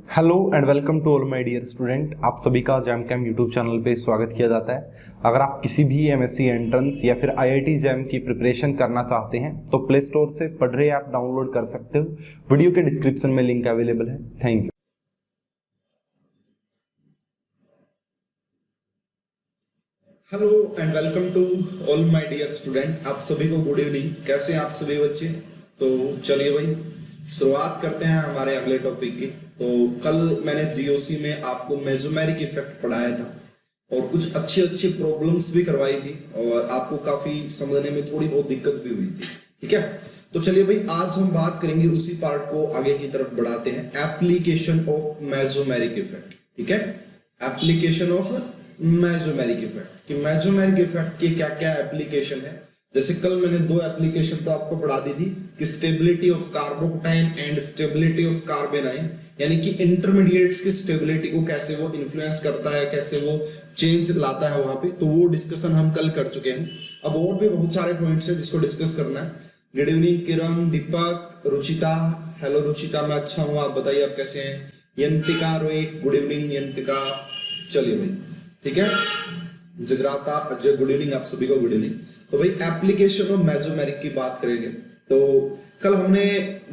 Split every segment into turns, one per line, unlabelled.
Hello and welcome to all my dear student. आप सभी का जैम कैम यूट्यूब चैनल पे स्वागत किया जाता है। अगर आप किसी भी एमएससी एंट्रेंस या फिर आईआईटी जैम की प्रिपरेशन करना चाहते हैं तो प्ले स्टोर से पढ़रे ऐप डाउनलोड कर सकते हो। वीडियो के डिस्क्रिप्शन में लिंक अवेलेबल है। Thank you.
Hello and welcome to all my dear student. आप सभी को गुड इवनिंग। कैसे हैं आप सभी बच्चे? तो चलिए भाई शुरुआत करते हैं हमारे अगले टॉपिक की। तो कल मैंने जीओसी में आपको मेसोमेरिक इफेक्ट पढ़ाया था और कुछ अच्छी अच्छी प्रॉब्लम्स भी करवाई थी और आपको काफी समझने में थोड़ी बहुत दिक्कत भी हुई थी। ठीक है, तो चलिए भाई आज हम बात करेंगे उसी पार्ट को आगे की तरफ बढ़ाते हैं, एप्लीकेशन ऑफ मेसोमेरिक इफेक्ट। ठीक है, एप्लीकेशन ऑफ मेसोमेरिक इफेक्ट कि मेसोमेरिक इफेक्ट के क्या क्या एप्लीकेशन है। जैसे कल मैंने दो एप्लीकेशन तो आपको पढ़ा दी थी कि stability of कार्बोकटाइन and stability of कार्बेनाइन, यानी कि इंटरमीडिएट्स की स्टेबिलिटी को कैसे वो इन्फ्लुएंस करता है, कैसे वो चेंज लाता है वहां पे, तो वो डिस्कशन हम कल कर चुके हैं। अब और भी बहुत सारे पॉइंट्स हैं जिसको डिस्कस करना है। गुड इवनिंग किरण, दीपक, रुचिता। हेलो रुचिता, मैं अच्छा हूँ, आप बताइए आप कैसे हैं? यंतिका रोहित, गुड इवनिंग यंतिका। चलिए भाई ठीक है, जगराता अजय, गुड इवनिंग आप सभी को, गुड इवनिंग। तो भाई एप्लीकेशन ऑफ मेसोमेरिक की बात करेंगे। तो कल हमने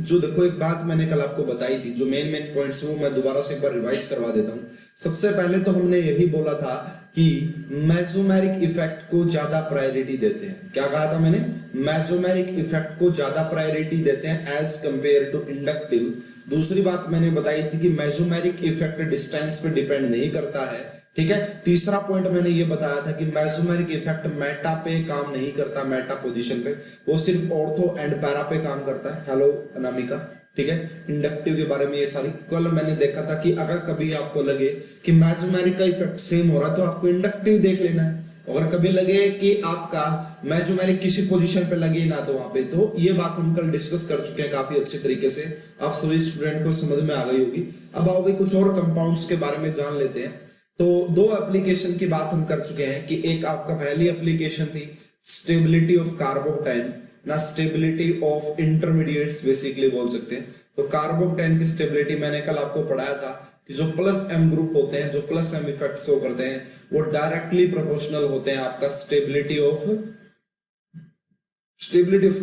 जो देखो एक बात मैंने कल आपको बताई थी, जो मेन मेन पॉइंट्स वो मैं दोबारा से एक बार रिवाइज करवा देता हूँ। सबसे पहले तो हमने यही बोला था कि मेसोमेरिक इफेक्ट को ज्यादा प्रायोरिटी देते हैं। क्या कहा था मैंने? मेसोमेरिक इफेक्ट को ज्यादा प्रायोरिटी देते हैं एज कंपेयर टू इंडक्टिव। दूसरी बात मैंने बताई थी कि मेसोमेरिक इफेक्ट डिस्टेंस पे डिपेंड नहीं करता है। ठीक है, तीसरा पॉइंट मैंने ये बताया था कि मेसोमेरिक इफेक्ट मेटा पे काम नहीं करता, मेटा पोजीशन पे, वो सिर्फ ऑर्थो एंड पैरा पे काम करता है। हेलो अनामिका। ठीक है, इंडक्टिव के बारे में ये सारी कल मैंने देखा था कि अगर कभी आपको लगे कि मेसोमेरिक का इफेक्ट सेम हो रहा है तो आपको इंडक्टिव देख लेना है। अगर कभी लगे कि आपका मेसोमेरिक किसी पोजीशन पे लगे ना तो वहां पे, तो ये बात हम कल डिस्कस कर चुके हैं काफी अच्छे तरीके से, आप सभी स्टूडेंट को समझ में आ गई होगी। अब आओ भाई कुछ और कंपाउंड्स के बारे में जान लेते हैं। तो दो एप्लीकेशन की बात हम कर चुके हैं कि एक आपका पहली एप्लीकेशन थी स्टेबिलिटी ऑफ कार्बोकटाइन ना स्टेबिलिटी ऑफ इंटरमीडिएट्स बेसिकली बोल सकते हैं। तो कार्बोकटाइन की स्टेबिलिटी मैंने कल आपको पढ़ाया था कि जो प्लस एम ग्रुप होते हैं, जो प्लस एम इफेक्ट शो करते हैं, वो डायरेक्टली प्रोपोर्शनल होते हैं आपका स्टेबिलिटी ऑफ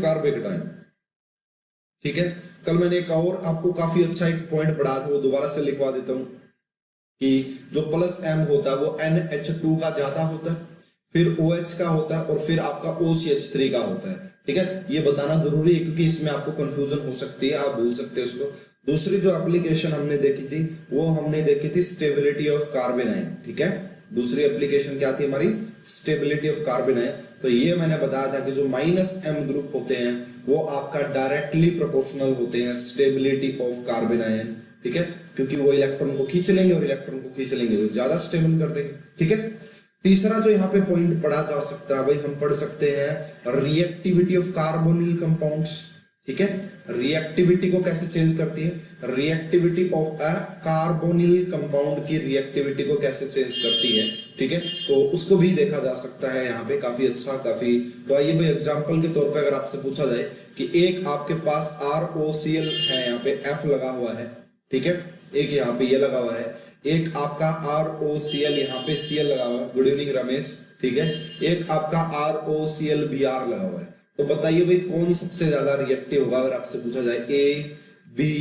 कार्बोकटाइन। ठीक है, कल मैंने एक और आपको काफी अच्छा एक पॉइंट पढ़ाया था, वो दोबारा से लिखवा देता हूं कि जो प्लस एम होता है वो NH2 का ज्यादा होता है, फिर OH का होता है और फिर आपका OCH3 का होता है। ठीक है, ये बताना जरूरी है क्योंकि इसमें आपको कंफ्यूजन हो सकती है, आप भूल सकते हैं उसको। दूसरी जो एप्लीकेशन हमने देखी थी वो हमने देखी थी स्टेबिलिटी ऑफ कार्बेनाइन। ठीक है, दूसरी एप्लीकेशन क्या थी हमारी? Stability of कार्बेनाइन। तो ये मैंने बताया था कि जो माइनस एम ग्रुप होते हैं वो आपका डायरेक्टली प्रोपोर्शनल होते हैं स्टेबिलिटी ऑफ कार्बेनाइन। ठीक है, क्योंकि वो इलेक्ट्रॉन को खींच लेंगे और इलेक्ट्रॉन को खींच लेंगे तो ज्यादा स्टेबल कर देंगे। ठीक है, तीसरा जो यहाँ पे पॉइंट पढ़ा जा सकता है भाई, हम पढ़ सकते हैं रिएक्टिविटी ऑफ कार्बोनिल कंपाउंड्स। ठीक है, रिएक्टिविटी को कैसे चेंज करती है? Reactivity of a carbonyl compound की रिएक्टिविटी को कैसे चेंज करती है। ठीक है, तो उसको भी देखा जा सकता है यहाँ पे काफी अच्छा काफी। तो आइए भाई एग्जांपल के तौर पे अगर आपसे पूछा जाए कि एक आपके पास ROCl है, यहाँ पे F लगा हुआ है। ठीक है, एक यहाँ पे ये लगा हुआ है, एक आपका ROCl यहाँ पे Cl लगा हुआ है। Good evening Ramesh. ठीक है, एक आपका ROCl Br लगा हुआ है। तो बताइए भाई कौन सबसे ज्यादा रिएक्टिव होगा? अगर आपसे पूछा जाए A, B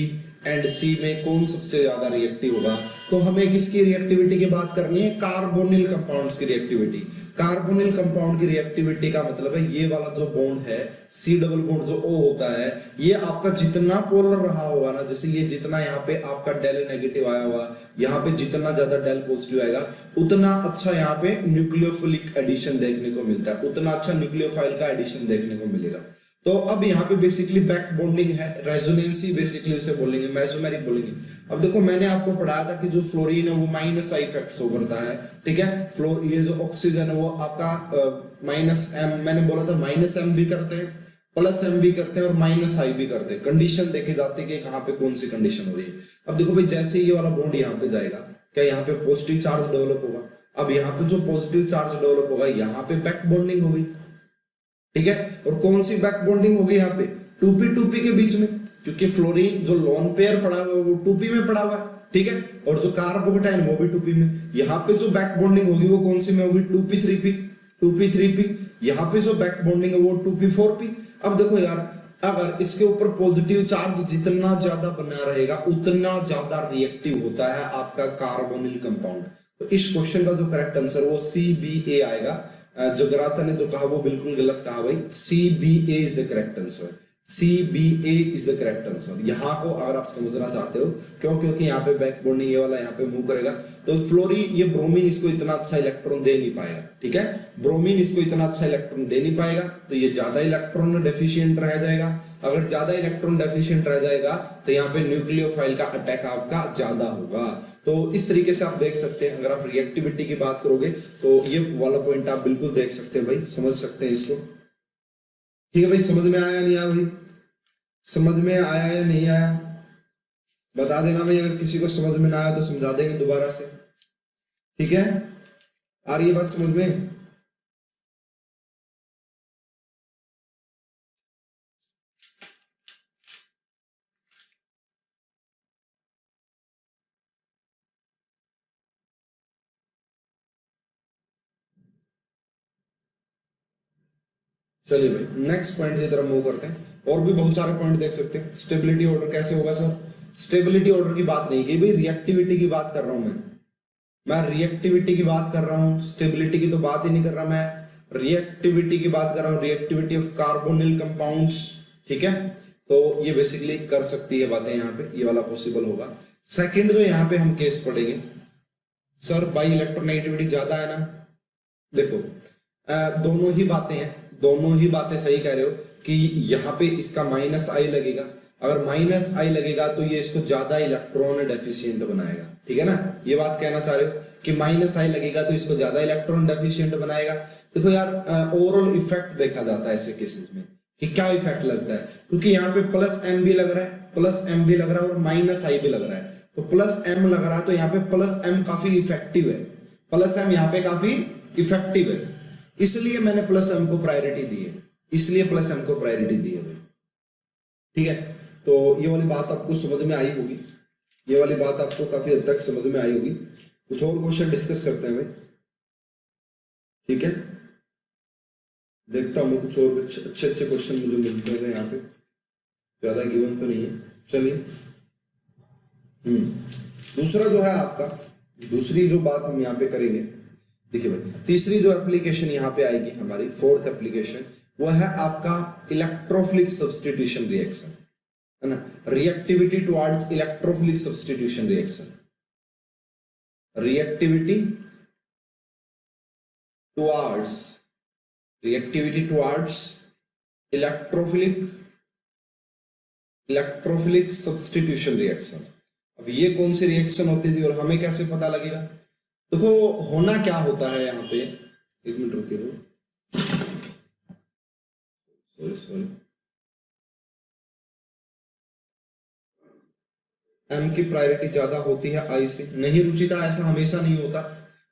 एंड C में कौन सबसे ज्यादा रिएक्टिव होगा, तो हमें किसकी रिएक्टिविटी की बात करनी है? कार्बोनिल कंपाउंड्स की रिएक्टिविटी। कार्बोनिल कंपाउंड की रिएक्टिविटी का मतलब है ये वाला जो बॉन्ड है C डबल बॉन्ड जो O होता है, ये आपका जितना पोलर रहा होगा ना, जैसे ये जितना यहाँ पे आपका डेल नेगेटिव आया हुआ, यहाँ पे जितना ज्यादा डेल पॉजिटिव आएगा उतना अच्छा यहाँ पे न्यूक्लियोफिलिक एडिशन देखने को मिलता है, उतना अच्छा न्यूक्लियोफाइल का एडिशन देखने को मिलेगा। तो अब यहाँ पे बेसिकली बैक बॉन्डिंग है, रेजोनेंसी बेसिकली उसे बोलेंगे, मेसोमेरिक बोलेंगे। अब देखो मैंने आपको पढ़ाया था कि जो फ्लोरीन है वो माइनस आई इफेक्ट शो करता है। ठीक है, ये जो ऑक्सीजन है वो आपका माइनस एम, मैंने बोला था माइनस एम भी करते हैं, प्लस एम भी करते हैं और माइनस आई भी करते हैं। कंडीशन देखी जाती है कि कहाँ पे कौन सी कंडीशन हो रही है। अब देखो भाई जैसे ये वाला बॉन्ड यहाँ पे जाएगा, क्या यहाँ पे पॉजिटिव चार्ज डेवलप होगा? अब यहाँ पे जो पॉजिटिव चार्ज डेवलप होगा यहाँ पे बैक बॉन्डिंग होगी। ठीक है, और कौन सी बैक बॉन्डिंग होगी यहाँ पे? 2p 2p के बीच में, क्योंकि फ्लोरीन जो लोन पेयर पड़ा हुआ है वो 2p में पड़ा हुआ है। ठीक है। और जो कार्बोकेटाइन वो भी 2p में। यहाँ पे जो बैक बॉन्डिंग होगी वो कौन सी में होगी, 2p3p। यहाँ पे जो बैक बॉन्डिंग है वो 2p4p। अब देखो यार, अगर इसके ऊपर पॉजिटिव चार्ज जितना ज्यादा बना रहेगा उतना ज्यादा रिएक्टिव होता है आपका कार्बोनिल कंपाउंड। तो इस क्वेश्चन का जो करेक्ट आंसर वो CBA आएगा। जगराता ने जो कहा वो बिल्कुल गलत कहा भाई, CBA is the correct answer. CBA is the correct answer. यहाँ को अगर आप समझना चाहते हो, क्यों, क्योंकि यहाँ पे बैक बॉन्डिंग ये वाला यहाँ पे मूव करेगा, तो फ्लोरीन, ये ब्रोमीन इसको इतना अच्छा इलेक्ट्रॉन दे नहीं पाएगा, ठीक है। ब्रोमीन इसको इतना अच्छा इलेक्ट्रॉन दे नहीं पाएगा, तो ये ज्यादा इलेक्ट्रॉन डेफिशिएंट रह जाएगा। अगर ज्यादा इलेक्ट्रॉन डेफिशिएंट रह जाएगा तो यहाँ पे न्यूक्लियोफाइल का अटैक आपका ज्यादा होगा। तो इस तरीके से आप देख सकते हैं। अगर आप रिएक्टिविटी की बात करोगे तो ये वाला पॉइंट आप बिल्कुल देख सकते हैं भाई, समझ सकते हैं इसको। ठीक है भाई, समझ में आया नहीं आया भाई, समझ में आया या नहीं आया बता देना भाई। अगर किसी को समझ में ना आया तो समझा देंगे दोबारा से, ठीक है। आ रही है बात समझ में? चलिए भाई नेक्स्ट पॉइंट की तरफ मूव करते हैं। और भी बहुत सारे पॉइंट देख सकते हैं। स्टेबिलिटी ऑर्डर कैसे होगा सर? स्टेबिलिटी ऑर्डर की बात नहीं की भाई, रिएक्टिविटी की बात कर रहा हूं मैं रिएक्टिविटी की बात कर रहा हूं, स्टेबिलिटी की तो बात ही नहीं कर रहा मैं। रिएक्टिविटी की बात कर रहा हूं, रिएक्टिविटी ऑफ कार्बोनिल कंपाउंड्स, ठीक है। तो ये बेसिकली कर सकती है बातें, यहाँ पे ये वाला पॉसिबल होगा। सेकंड जो यहाँ पे हम केस पढ़ेंगे, सर बाई इलेक्ट्रोनेगेटिविटी ज्यादा है ना। देखो दोनों ही बातें हैं, दोनों ही बातें सही कह रहे हो कि यहाँ पे इसका -I लगेगा। अगर -I लगेगा तो ये इसको ज्यादा इलेक्ट्रॉन डेफिशिएंट बनाएगा, ठीक है ना। ये बात कहना चाह रहे हो कि -I लगेगा तो इसको ज्यादा इलेक्ट्रॉन डेफिशिएंट बनाएगा। देखो यार, ओवरऑल इफेक्ट देखा जाता है ऐसे केसेस में कि क्या इफेक्ट लगता है, क्योंकि यहाँ पे +M भी लग रहा है, +M भी लग रहा है और -I भी लग रहा है। तो +M लग रहा है तो यहाँ पे +M काफी इफेक्टिव है, +M यहाँ पे काफी इफेक्टिव है, इसलिए मैंने +M को प्रायोरिटी दी है, इसलिए +M को प्रायोरिटी दी है भाई, ठीक है। तो ये वाली बात आपको समझ में आई होगी, ये वाली बात आपको काफी हद तक समझ में आई होगी। कुछ और क्वेश्चन डिस्कस करते हैं भाई, ठीक है। देखता हूँ कुछ और अच्छे अच्छे क्वेश्चन मुझे मिलते हैं यहाँ पे, ज्यादा गिवन तो नहीं है। चलिए दूसरा जो है आपका, दूसरी जो बात हम यहाँ पे करेंगे, देखिए भाई तीसरी जो एप्लीकेशन यहाँ पे आएगी हमारी, फोर्थ एप्लीकेशन, वो है आपका इलेक्ट्रोफिलिक सब्स्टिट्यूशन रिएक्शन, है ना। Reactivity towards electrophilic substitution reaction, reactivity towards electrophilic substitution reaction. अब ये कौन सी रिएक्शन होती थी और हमें कैसे पता लगेगा? देखो होना क्या होता है यहाँ पे, एक मिनट रुकिए, सॉरी M की प्रायोरिटी ज्यादा होती है I से, नहीं रुचिता, ऐसा हमेशा नहीं होता।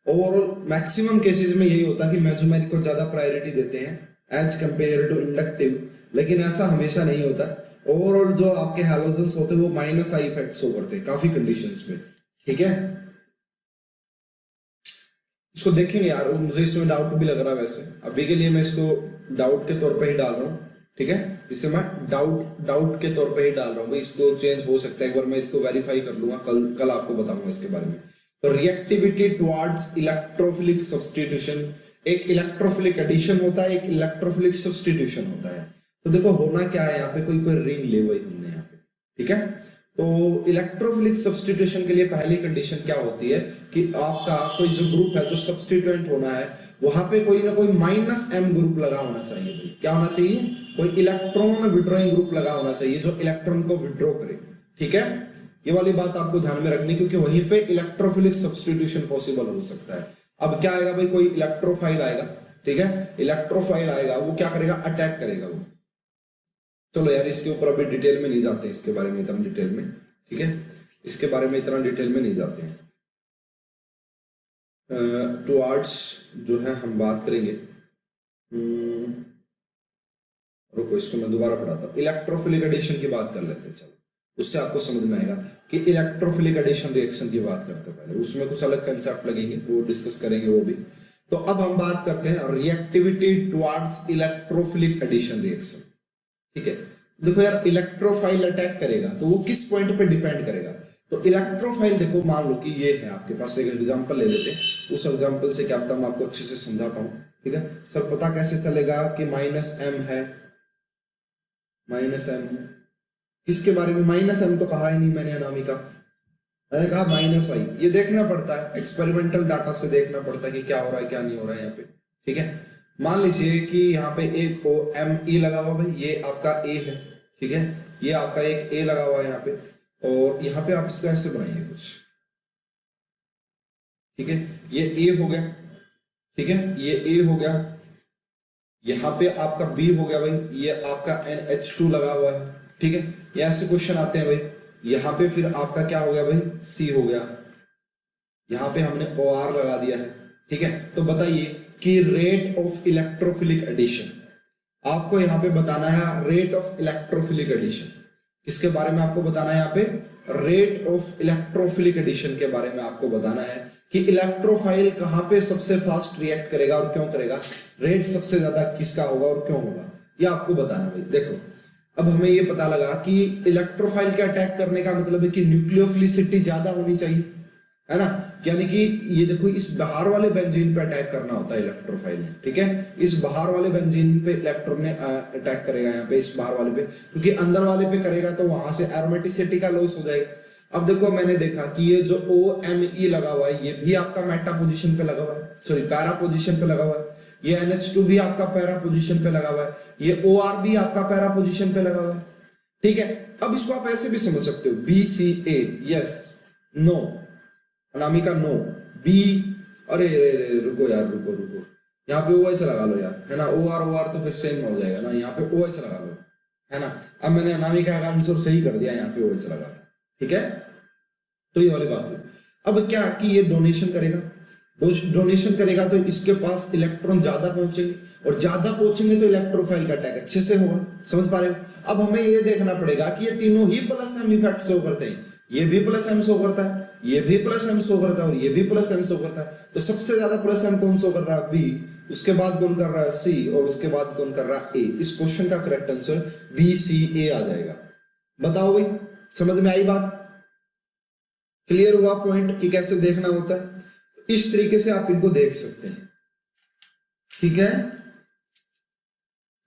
ओवरऑल मैक्सिमम केसेस में यही होता है कि मेसोमेरिक को ज्यादा प्रायोरिटी देते हैं एज कंपेयर टू इंडक्टिव, लेकिन ऐसा हमेशा नहीं होता। ओवरऑल जो आपके हैलोजेंस होते हैं वो -I इफेक्ट शो करते हैं काफी कंडीशंस में, ठीक है। इसको देखेंगे यार, मुझे इसमें डाउट भी लग रहा है, वैसे अभी के लिए मैं इसको डाउट के तौर पे ही डाल रहा हूँ, ठीक है। इसे मैं डाउट के तौर पे ही डाल रहा हूँ, इसको चेंज हो सकता है, एक बार मैं इसको वेरीफाई कर लूंगा, कल आपको बताऊंगा इसके बारे में। तो रिएक्टिविटी टुवर्ड्स इलेक्ट्रोफिलिक सब्स्टिट्यूशन, एक इलेक्ट्रोफिलिक एडिशन होता है, एक इलेक्ट्रोफिलिक सब्स्टिट्यूशन होता है। तो देखो होना क्या है यहाँ पे, कोई रिंग ले हुई हमने यहाँ पे, ठीक है। तो इलेक्ट्रोफिलिक सब्स्टिट्यूशन के लिए पहली कंडीशन क्या होती है कि आपका कोई जो ग्रुप है, जो सब्स्टिट्यूएंट होना है, वहां पे कोई ना कोई -M ग्रुप लगा होना चाहिए भाई। क्या होना चाहिए? कोई इलेक्ट्रॉन विड्रॉइंग ग्रुप लगा होना चाहिए जो इलेक्ट्रॉन को विड्रॉ करे, ठीक है। ये वाली बात आपको ध्यान में रखनी, क्योंकि वहीं पे इलेक्ट्रोफिलिक सब्स्टिट्यूशन पॉसिबल हो सकता है। अब क्या आएगा भाई, कोई इलेक्ट्रोफाइल आएगा, ठीक है। इलेक्ट्रोफाइल आएगा, वो क्या करेगा, अटैक करेगा वो। चलो यार इसके ऊपर अभी डिटेल में नहीं जाते, इसके बारे में इतना डिटेल में, ठीक है, इसके बारे में इतना डिटेल में नहीं जाते हैं। टुवर्ड्स जो है हम बात करेंगे, रुको इसको मैं दोबारा पढ़ाता हूँ, इलेक्ट्रोफिलिक एडिशन की बात कर लेते हैं। चलो उससे आपको समझ में आएगा कि इलेक्ट्रोफिलिक एडिशन रिएक्शन की बात करते हैं पहले, उसमें कुछ अलग कंसेप्ट लगेंगे, वो डिस्कस करेंगे वो भी। तो अब हम बात करते हैं reactivity towards electrophilic addition reaction. ठीक है, देखो यार, इलेक्ट्रोफाइल अटैक करेगा तो वो किस पॉइंट पे डिपेंड करेगा। तो इलेक्ट्रोफाइल देखो, मान लो कि ये है आपके पास, एक एग्जांपल ले लेते हैं, उस एग्जांपल से क्या पता मैं आपको अच्छे से समझा पाऊं। ठीक है सर, पता कैसे चलेगा कि -m है, -m है, किसके बारे में? -m तो कहा ही नहीं मैंने अनामिका, मैंने कहा -i। ये देखना पड़ता है, एक्सपेरिमेंटल डाटा से देखना पड़ता है कि क्या हो रहा है क्या नहीं हो रहा है यहाँ पे। ठीक है, मान लीजिए कि यहाँ पे एक ME लगा हुआ, भाई ये आपका A है। ठीक है, ये आपका एक A लगा हुआ है यहाँ पे, और यहाँ पे आप इसका ऐसे बनाइए कुछ। ठीक है, ये A हो गया। ठीक है, ये A हो गया, यहाँ पे आपका B हो गया भाई, ये आपका NH2 लगा हुआ है। ठीक है, ये ऐसे क्वेश्चन आते हैं भाई। यहाँ पे फिर आपका क्या हो गया भाई, C हो गया, यहाँ पे हमने OR लगा दिया है। ठीक है, तो बताइए कि रेट ऑफ इलेक्ट्रोफिलिक एडिशन, आपको यहाँ पे बताना है रेट ऑफ इलेक्ट्रोफिलिक एडिशन। किसके बारे में आपको बताना है? यहाँ पे रेट ऑफ इलेक्ट्रोफिलिक एडिशन के बारे में आपको बताना है कि इलेक्ट्रोफाइल कहाँ पे सबसे फास्ट रिएक्ट करेगा और क्यों करेगा, रेट सबसे ज्यादा किसका होगा और क्यों होगा, ये आपको बताना भाई। देखो, अब हमें ये पता लगा कि इलेक्ट्रोफाइल के अटैक करने का मतलब है कि न्यूक्लियोफिलिसिटी ज्यादा होनी चाहिए, है ना। यानी कि ये देखो, इस बाहर वाले बेंजीन पे अटैक करना होता है इलेक्ट्रोफाइल ने। ठीक है, इस बाहर वाले बेंजीन पे इलेक्ट्रॉन ने अटैक करेगा यहाँ पे, इस बाहर वाले पे, क्योंकि अंदर वाले पे करेगा तो वहां से एरोमेटिसिटी का लॉस हो जाएगा। अब देखो, मैंने देखा कि ये जो OMe लगा हुआ है, ये भी आपका मेटा पोजिशन पे लगा हुआ है, सॉरी पैरा पोजिशन पे लगा हुआ है। ये NH2 भी आपका पैरा पोजिशन पे लगा हुआ है, ये OR भी आपका पैरा पोजिशन पे लगा हुआ है। ठीक है, अब इसको आप ऐसे भी समझ सकते हो, BCA yes, no, Anamika no, B, अरे रुको यार, रुको, यहाँ पे OH लगा लो यार, है ना। OR तो फिर सेम हो जाएगा ना, यहाँ पे OH लगा लो, है ना। अब मैंने अनामिका का आंसर सही कर दिया, यहाँ पे OH लगा। ठीक है, तो ये वाली बात है। अब क्या कि ये डोनेशन करेगा तो इसके पास इलेक्ट्रॉन ज्यादा पहुंचेंगे, और ज्यादा पहुंचेंगे तो इलेक्ट्रोफाइल का अटैक अच्छे से होगा। समझ पा रहे हो? अब हमें ये देखना पड़ेगा कि ये तीनों ही +M इफेक्ट शो करते हैं, ये भी +M शो करता है, ये भी +M शो करता है, और ये भी +M शो करता है। तो सबसे ज्यादा +M कौन शो कर रहा है? B, उसके बाद कौन कर रहा है? C, और उसके बाद कौन कर रहा है? A। इस क्वेश्चन का करेक्ट आंसर BCA आ जाएगा। बताओ भाई, समझ में आई बात? क्लियर हुआ पॉइंट कि कैसे देखना होता है? इस तरीके से आप इनको देख सकते हैं। ठीक है,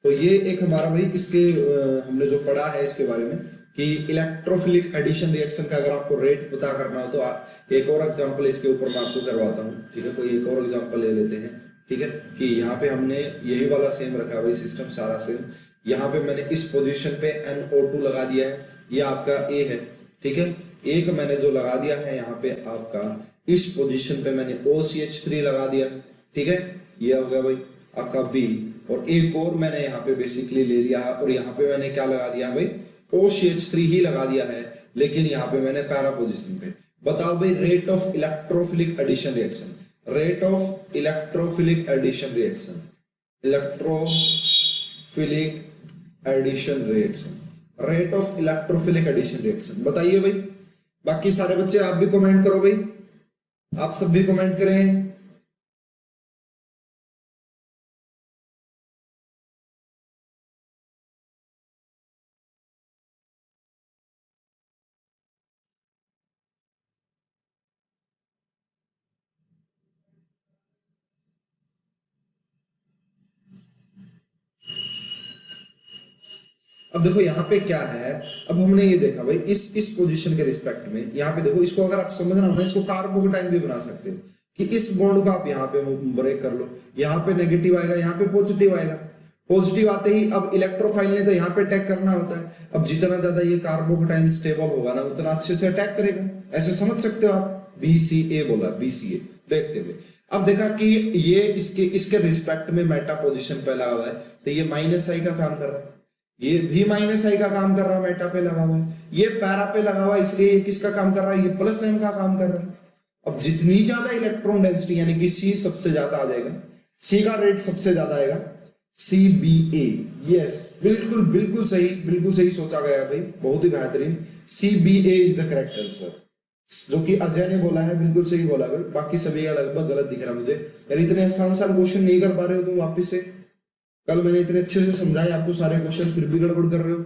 तो ये एक हमारा भाई, इसके हमने जो पढ़ा है इसके बारे में कि इलेक्ट्रोफिलिक एडिशन रिएक्शन का अगर आपको रेट पता करना हो तो एक और एग्जांपल इसके ऊपर मैं आपको करवाता हूँ। ठीक है, कोई एक और एग्जांपल ले लेते हैं। ठीक है, कि यहाँ पे हमने यही वाला सेम रखा भाई, सिस्टम सारा सेम। यहाँ पे मैंने इस पोजीशन पे NO2 लगा दिया है, ये आपका A है। ठीक है, एक मैंने जो लगा दिया है यहाँ पे आपका, इस पोजीशन पे मैंने OCH3 लगा दिया। ठीक है, ये हो गया भाई आपका B, और एक और मैंने यहाँ पे बेसिकली ले लिया है, और यहाँ पे मैंने क्या लगा दिया भाई, OCH3 ही लगा दिया है, लेकिन यहाँ पे मैंने पैरा पोजीशन पे। बताओ भाई, rate of electrophilic addition reaction, rate of electrophilic addition reaction, electrophilic addition reaction, rate of electrophilic addition reaction बताइए भाई। बाकी सारे बच्चे आप भी कमेंट करो भाई, आप सब भी कमेंट करें। अब देखो यहाँ पे क्या है, अब हमने ये देखा भाई, इस पोजीशन के रिस्पेक्ट में यहाँ पे देखो, इसको अगर आप समझना हो ना, इसको कार्बोकेटाइन भी बना सकते हो कि इस बॉन्ड को आप यहाँ पे ब्रेक कर लो, यहाँ पे नेगेटिव आएगा, यहाँ पे पॉजिटिव आएगा। पॉजिटिव आते ही अब इलेक्ट्रोफाइल ने तो यहाँ पे अटैक करना होता है। अब जितना ज्यादा ये कार्बोकेटाइन स्टेबल होगा ना, उतना अच्छे से अटैक करेगा। ऐसे समझ सकते हो आप, BCA बोला, BCA देखते हुए। अब देखा कि ये इसके रिस्पेक्ट में मेटा पोजिशन पे लगा हुआ है, तो ये -I का काम कर रहा है, ये भी -I का काम कर रहा है, मेटा पे लगा हुआ है, ये पैरा पे लगा हुआ है, इसलिए ये किसका काम कर रहा है? ये +M का काम कर रहा है। अब जितनी ज्यादा इलेक्ट्रॉन डेंसिटी, यानी कि C सबसे ज्यादा आ जाएगा, C का रेट सबसे ज्यादा आएगा, CBA, यस, बिल्कुल बिल्कुल सही सोचा गया भाई, बहुत ही बेहतरीन। CBA is the correct answer, जो कि अजय ने बोला है, बिल्कुल सही बोला भाई। बाकी सभी का लगभग गलत दिख रहा मुझे। यार इतने आसान क्वेश्चन नहीं कर पा रहे हो तुम वापिस से। कल मैंने इतने अच्छे से समझाए आपको सारे क्वेश्चन, फिर भी गड़बड़ कर रहे हो।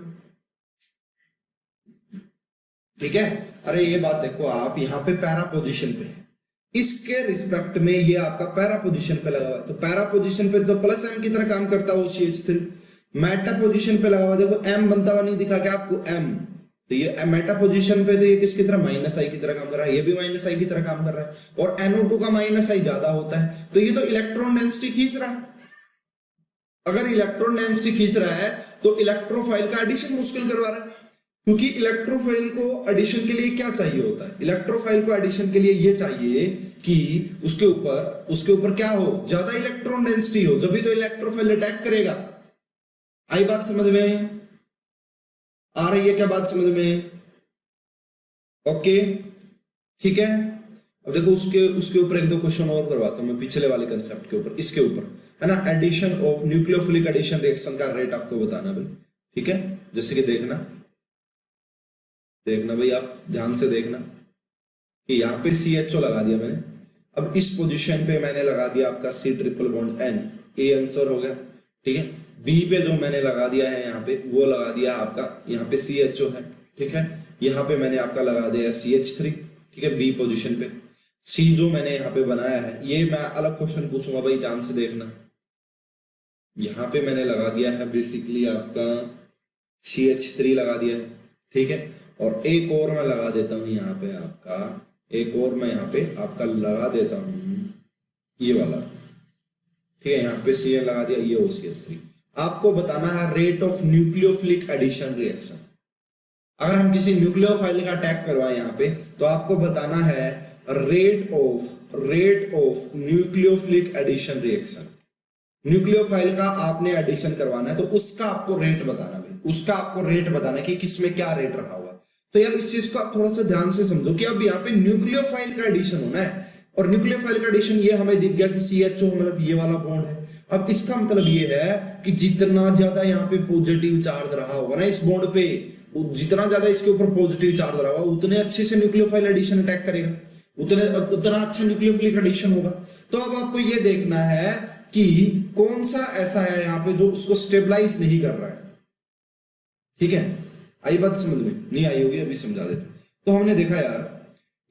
ठीक है, अरे ये बात देखो, आप यहाँ पे पैरा पोजीशन पे है, इसके रिस्पेक्ट में ये आपका पैरा पोजीशन पे लगा हुआ है, तो पैरा पोजीशन पे तो प्लस एम की तरह काम करता है CH3। मेटा पोजीशन पे लगा हुआ, देखो एम बनता हुआ नहीं दिखा क्या आपको, एम, तो ये मेटा पोजीशन पे तो ये किसकी तरह, माइनस आई की तरह काम कर रहा है, ये भी माइनस आई की तरह काम कर रहा है, और NO2 का माइनस आई ज्यादा होता है, तो ये तो इलेक्ट्रॉन डेंसिटी खींच रहा है। अगर इलेक्ट्रॉन डेंसिटी खींच रहा है तो इलेक्ट्रोफाइल का एडिशन मुश्किल करवा रहा है, क्योंकि इलेक्ट्रोफाइल को एडिशन के लिए क्या चाहिए होता है, इलेक्ट्रोफाइल को एडिशन के लिए ये चाहिए कि उसके ऊपर क्या हो, ज्यादा इलेक्ट्रॉन डेंसिटी हो, जब भी तो इलेक्ट्रोफाइल अटैक करेगा। आई बात समझ में आ रही है क्या, बात समझ में? ओके ठीक है। अब देखो उसके ऊपर एक दो क्वेश्चन और करवाता हूं मैं, पिछले वाले कंसेप्ट के ऊपर, इसके ऊपर है ना, addition of nucleophilic addition reaction का रेट आपको बताना भाई। ठीक है, जैसे कि देखना भाई, आप ध्यान से देखना कि यहाँ पे CHO लगा दिया मैंने, अब इस पोजीशन पे मैंने लगा दिया आपका C ट्रिपल बॉन्ड N, ये आंसर हो गया। ठीक है, B पे जो मैंने लगा दिया है यहाँ पे, वो लगा दिया आपका, यहाँ पे CHO है। ठीक है, यहाँ पे मैंने आपका लगा दिया CH3। ठीक है, B पोजीशन पे। C जो मैंने यहाँ पे बनाया है, ये मैं अलग क्वेश्चन पूछूंगा भाई, ध्यान से देखना। यहाँ पे मैंने लगा दिया है बेसिकली आपका CH3 लगा दिया है। ठीक है, और एक और मैं लगा देता हूँ यहाँ पे आपका, एक और मैं यहाँ पे आपका लगा देता हूँ ये वाला। ठीक है, यहाँ पे Cl लगा दिया, ये OCH3। आपको बताना है rate of nucleophilic addition reaction. अगर हम किसी न्यूक्लियोफाइल का अटैक करवाएं यहाँ पे, तो आपको बताना है rate of nucleophilic addition reaction. Nucleophile का आपने एडिशन करवाना है, तो उसका आपको रेट बताना भाई, उसका आपको रेट बताना कि किसमें क्या रेट रहा होगा। तो यार इस चीज को आप थोड़ा सा ध्यान से समझो कि अब यहाँ पे न्यूक्लियोफाइल का एडिशन होना है, और न्यूक्लियोफाइल का एडिशन ये हमें दिख गया कि CHO मतलब ये वाला बॉन्ड है। अब इसका मतलब ये है कि जितना ज्यादा यहाँ पे पॉजिटिव चार्ज रहा होगा ना इस बॉन्ड पे, जितना ज्यादा इसके ऊपर पॉजिटिव चार्ज रहा होगा, उतने अच्छे से न्यूक्लियोफाइल एडिशन अटैक करेगा, उतना अच्छा न्यूक्लियोफिलिक एडिशन होगा। तो अब आपको ये देखना है कि कौन सा ऐसा है यहाँ पे जो उसको स्टेबलाइज नहीं कर रहा है। ठीक है, आई बात समझ में? नहीं आई होगी, अभी समझा देते। तो हमने देखा यार,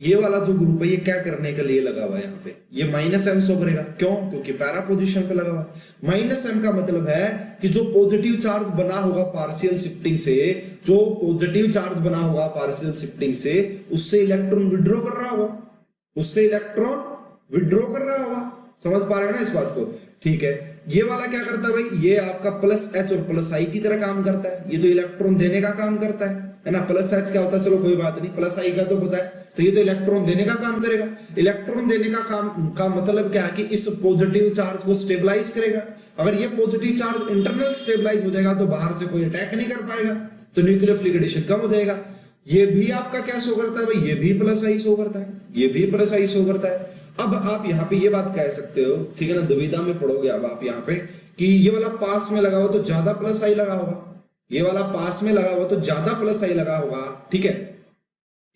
ये वाला जो ग्रुप है ये क्या करने के लिए लगा हुआ है, यहाँ पे ये -m शो करेगा, क्यों? क्योंकि पैरा पोजीशन पे लगा हुआ है। -m का मतलब है कि जो पॉजिटिव चार्ज बना होगा पार्शियल शिफ्टिंग से, जो पॉजिटिव चार्ज बना होगा पार्शियल शिफ्टिंग से, उससे इलेक्ट्रॉन विड्रॉ कर रहा होगा, उससे इलेक्ट्रॉन विड्रॉ कर रहा होगा। समझ पा रहे हैं ना इस बात को? ठीक है, ये वाला क्या करता है भाई, ये आपका +H और +I की तरह काम करता है, ये तो इलेक्ट्रॉन देने का काम करता है ना। +H क्या होता है, चलो कोई बात नहीं, +I का तो पता है, तो ये तो इलेक्ट्रॉन देने का काम करेगा। इलेक्ट्रॉन देने का काम का मतलब क्या है कि इस पॉजिटिव चार्ज को स्टेबलाइज करेगा। अगर ये पॉजिटिव चार्ज इंटरनल स्टेबलाइज हो जाएगा तो बाहर से कोई अटैक नहीं कर पाएगा, तो न्यूक्लियोफिलिक एडिशन कम हो जाएगा। ये भी आपका क्या शो करता है भाई, ये भी +I शो करता है, ये भी +I शो करता है। अब आप यहाँ पे ये बात कह सकते हो, ठीक है ना, दुविधा में पड़ोगे अब आप यहाँ पे कि ये वाला पास में लगा हुआ तो ज्यादा +I लगा होगा, ये वाला पास में लगा हुआ तो ज्यादा +I लगा होगा। ठीक है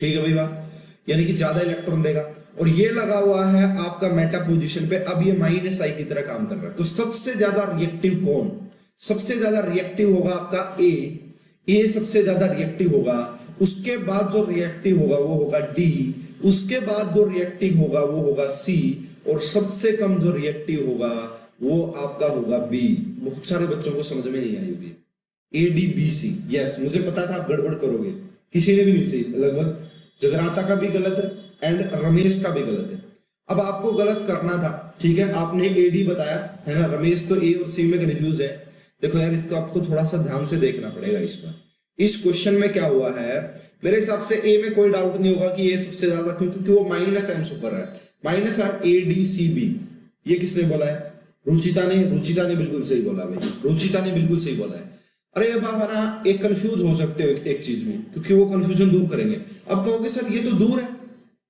भाई बात, यानी कि ज्यादा इलेक्ट्रॉन देगा। और ये लगा हुआ है आपका मेटा पोजीशन पे, अब ये -I की तरह काम कर रहा है। तो सबसे ज्यादा रिएक्टिव कौन, सबसे ज्यादा रिएक्टिव होगा आपका ए सबसे ज्यादा रिएक्टिव होगा। उसके बाद जो रिएक्टिव होगा वो होगा D, उसके बाद जो रिएक्टिव होगा वो होगा C, और सबसे कम जो रिएक्टिव होगा वो आपका होगा B। बहुत सारे बच्चों को समझ में नहीं आई होगी ADBC। यस, मुझे पता था आप गड़बड़ करोगे, किसी ने भी नहीं सही, लगभग जगराता का भी गलत है एंड रमेश का भी गलत है। अब आपको गलत करना था, ठीक है, आपने AD बताया है ना, रमेश तो A और C में कंफ्यूज है। देखो यार, इसको आपको थोड़ा सा ध्यान से देखना पड़ेगा। इस क्वेश्चन में क्या हुआ है, मेरे हिसाब से A में कोई डाउट नहीं होगा कि A सबसे ज्यादा, क्योंकि वो -M सुपर है, -ADCB। ये किसने बोला है? रुचिता ने बिल्कुल सही बोला भाई, रुचिता ने बिल्कुल सही बोला है। अरे अब आप ना एक कंफ्यूज हो सकते हो एक चीज में, क्योंकि वो कंफ्यूजन दूर करेंगे। अब कहोगे सर ये तो दूर है,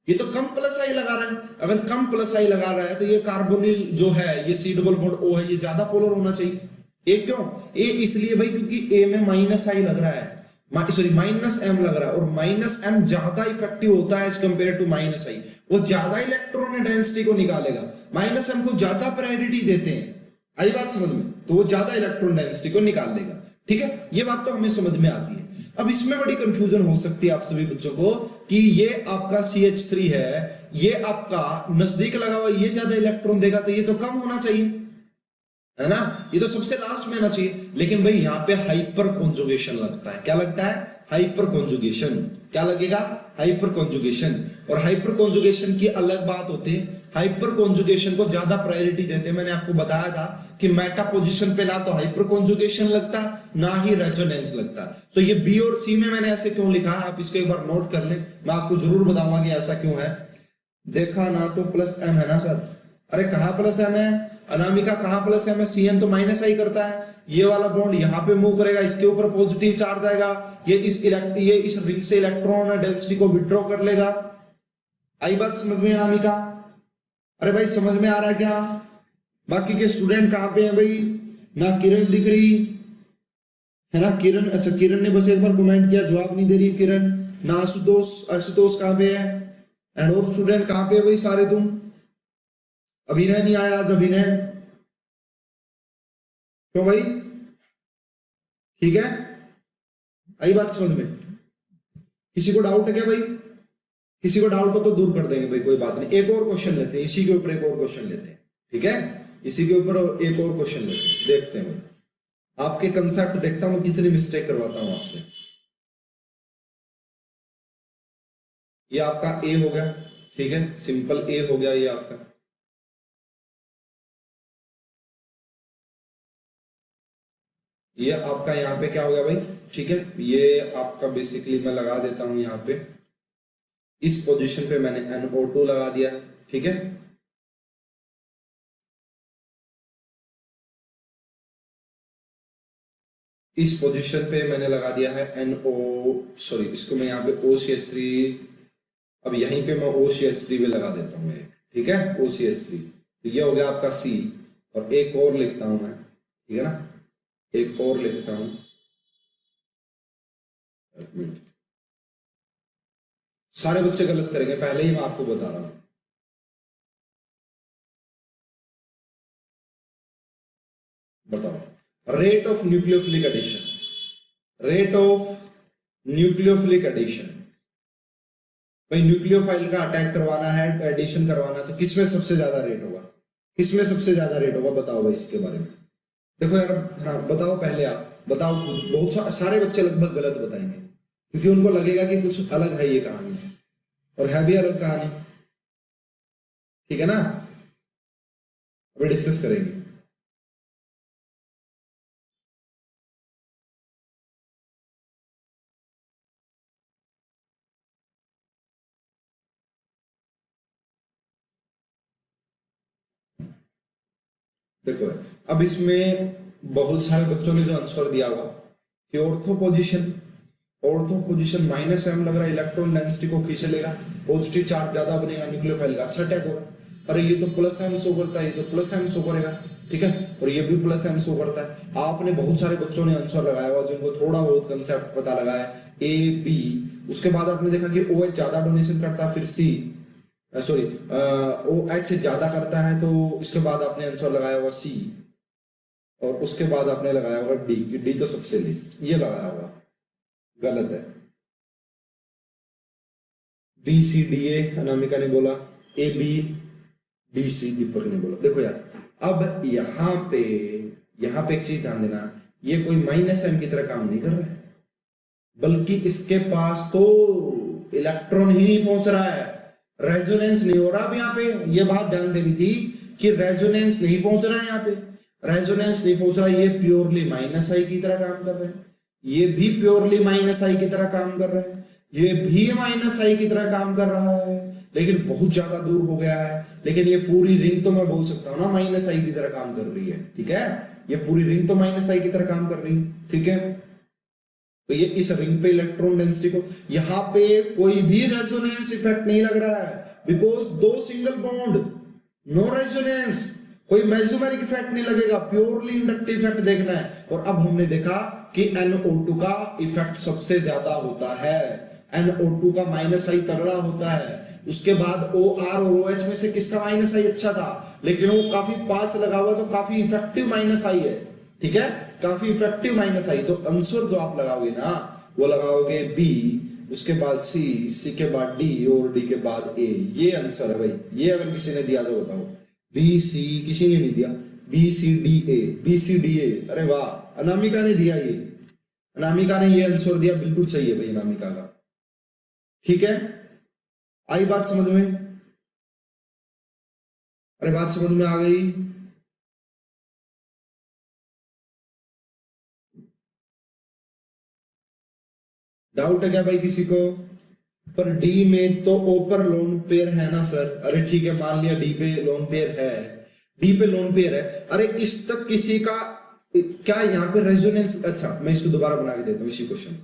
ये तो कम +I लगा रहा है। अगर कम +I लगा रहा है तो ये कार्बोनिल जो है, ये C डबल बॉन्ड O है, ये ज्यादा पोलर होना चाहिए, ए क्यों? ए इसलिए भाई क्योंकि ए में माइनस आई लग रहा है, सॉरी माइनस एम लग रहा है, और माइनस एम ज्यादा इफेक्टिव होता है एज कंपेयर टू माइनस आई। वो ज्यादा इलेक्ट्रॉन डेंसिटी को निकालेगा, माइनस एम को ज्यादा प्रायोरिटी देते हैं, आई बात समझ में? तो वो ज्यादा इलेक्ट्रॉन डेंसिटी को निकाल लेगा। ठीक है, ये बात तो हमें समझ में आती है। अब इसमें बड़ी कंफ्यूजन हो सकती है आप सभी बच्चों को कि ये आपका CH3 है, ये आपका नजदीक लगा हुआ, ये ज्यादा इलेक्ट्रॉन देगा तो ये तो कम होना चाहिए, है ना, ये तो सबसे लास्ट में आना चाहिए। लेकिन भाई यहाँ पे हाइपर कॉन्जुगेशन लगता है। क्या लगता है? Hyper conjugation. क्या लगेगा? Hyper conjugation. और हाइपर कॉन्जुगेशन की अलग बात होती है, हाइपर कॉन्जुगेशन को ज्यादा प्रायोरिटी देते हैं। मैंने आपको बताया था कि मेटा पोजीशन पे ना तो हाइपर कॉन्जुगेशन लगता ना ही रेजोनेंस लगता। तो ये बी और सी में मैंने ऐसे क्यों लिखा है, आप इसको एक बार नोट कर ले, मैं आपको जरूर बताऊंगा कि ऐसा क्यों है। देखा ना, तो प्लस एम है ना सर, अरे कहां प्लस एम है अनामिका, कहां प्लस एम है? CN तो माइनस आई करता है, ये वाला बॉन्ड यहां पे मूव करेगा, इसके ऊपर पॉजिटिव चार्ज आएगा, ये इस रिंग से इलेक्ट्रॉन डेंसिटी को विड्रॉ कर लेगा। आई बात समझ में अनामिका? अरे भाई समझ में आ रहा है क्या? बाकी के स्टूडेंट कहां पे हैं भाई? ना किरण दिख रही है ना, किरण, अच्छा किरण ने बस एक बार कमेंट किया, जवाब नहीं दे रही किरण। ना आशुतोष, आशुतोष कहां पे है? एंड और स्टूडेंट कहां पे है भाई सारे तुम? अभिनय नहीं आया आज, अभिनय क्यों भाई? ठीक है, आई बात समझ में? किसी को डाउट है क्या भाई? किसी को डाउट हो तो दूर कर देंगे भाई, कोई बात नहीं। एक और क्वेश्चन लेते हैं, इसी के ऊपर एक और क्वेश्चन लेते हैं, ठीक है, इसी के ऊपर एक और क्वेश्चन लेते हैं, देखते हैं भाई आपके कंसेप्ट, देखता हूं कितनी मिस्टेक करवाता हूं आपसे। ये आपका ए हो गया, ठीक है, सिंपल ए हो गया ये आपका। ये आपका यहाँ पे क्या हो गया भाई? ठीक है, ये आपका बेसिकली मैं लगा देता हूं यहाँ पे, इस पोजीशन पे मैंने NO2 लगा दिया, ठीक है। इस पोजीशन पे मैंने लगा दिया है सॉरी इसको मैं यहाँ पे OCH3, अब यहीं पे मैं OCH3 भी लगा देता हूँ, ठीक है, OCH3। तो ये हो गया आपका C, और एक और लिखता हूं मैं, ठीक है ना, एक और लिखता हूं, एक मिनट, सारे बच्चे गलत करेंगे, पहले ही मैं आपको बता रहा हूं। बताओ, rate of nucleophilic addition, rate of nucleophilic addition. भाई न्यूक्लियोफाइल का अटैक करवाना है, एडिशन करवाना है, तो किसमें सबसे ज्यादा रेट होगा? किसमें सबसे ज्यादा रेट होगा? बताओ भाई इसके बारे में। देखो यार, हाँ बताओ, पहले आप बताओ। बहुत सारे बच्चे लगभग गलत बताएंगे, क्योंकि उनको लगेगा कि कुछ अलग है ये कहानी, और है भी अलग कहानी, ठीक है ना, अभी डिस्कस करेंगे। देखो अब इसमें बहुत सारे बच्चों ने जो आंसर दिया होगा कि ऑर्थो पोजीशन माइनस एम लग रहा है, इलेक्ट्रॉन डेंसिटी को खींच लेगा, पॉजिटिव चार्ज ज्यादा बनेगा, न्यूक्लियोफाइल का अच्छा अटैक होगा। अरे ये तो प्लस एम शो करता है, ये तो प्लस एम शो करेगा, ठीक है, और ये भी प्लस एम शो करता है। आपने बहुत सारे बच्चों ने आंसर लगाया हुआ जिनको थोड़ा बहुत कंसेप्ट पता लगा है, ए बी, उसके बाद आपने देखा कि OH ज्यादा डोनेशन करता है, फिर सी, सॉरी OH ज्यादा करता है, तो इसके बाद आपने आंसर लगाया हुआ सी, और उसके बाद आपने लगाया होगा डी, डी तो सबसे लीस्ट, ये लगाया होगा, गलत है। B C D A Anamika ने बोला, ए बी डी सी दीपक ने बोला। देखो यार, अब यहाँ पे एक चीज ध्यान देना, ये कोई माइनस एम की तरह काम नहीं कर रहा है, बल्कि इसके पास तो इलेक्ट्रॉन ही नहीं पहुंच रहा है, रेजोनेंस नहीं हो रहा। अब यहाँ पे ये बात ध्यान देनी थी कि रेजोनेंस नहीं पहुंच रहा है, यहाँ पे रेजोनेंस नहीं पहुंच रहा है, ये प्योरली माइनस आई की तरह काम कर रहे हैं, ये भी प्योरली माइनस आई की तरह काम कर रहे हैं, ये भी माइनस आई की तरह काम कर रहा है, लेकिन बहुत ज्यादा दूर हो गया है। लेकिन ये पूरी रिंग तो मैं बोल सकता हूँ ना माइनस आई की तरह काम कर रही है, ठीक है, ये पूरी रिंग तो माइनस आई की तरह काम कर रही है, ठीक है। तो ये इस रिंग पे इलेक्ट्रॉन डेंसिटी को, यहां पे कोई भी रेजोनेंस इफेक्ट नहीं लग रहा है, बिकॉज दो सिंगल बॉन्ड, नो रेजोनेंस, कोई मेसोमेरिक इफेक्ट नहीं लगेगा, प्योरली इंडक्टिव इफेक्ट देखना है। और अब हमने देखा कि NO2 का इफेक्ट सबसे ज्यादा होता है, NO2 का माइनस आई तगड़ा होता है। उसके बाद OR और OH में से किसका माइनस आई अच्छा था, लेकिन वो काफी पास लगा हुआ, तो काफी इफेक्टिव माइनस आई है, ठीक है, काफी इफेक्टिव माइनस आई। तो आंसर जो आप लगाओगे ना, वो लगाओगे बी, उसके बाद सी के बाद डी और डी के बाद ए। ये आंसर है भाई। ये अगर किसी ने दिया तो बताओ। बी सी किसी ने नहीं दिया, B C D A, B C D A. अरे वाह, अनामिका ने दिया ये, अनामिका ने ये आंसर दिया, बिल्कुल सही है भाई अनामिका का। ठीक है, आई बात समझ में? अरे बात समझ में आ गई? डाउट है क्या भाई किसी को? पर डी में तो ओ पर लोन पेयर है ना सर। अरे ठीक है, मान लिया डी पे लोन पेयर है, डी पे लोन पेयर है। अरे इस तक किसी का क्या यहाँ पे रेजोनेंस? अच्छा मैं इसको दोबारा बना के देता हूँ इसी क्वेश्चन।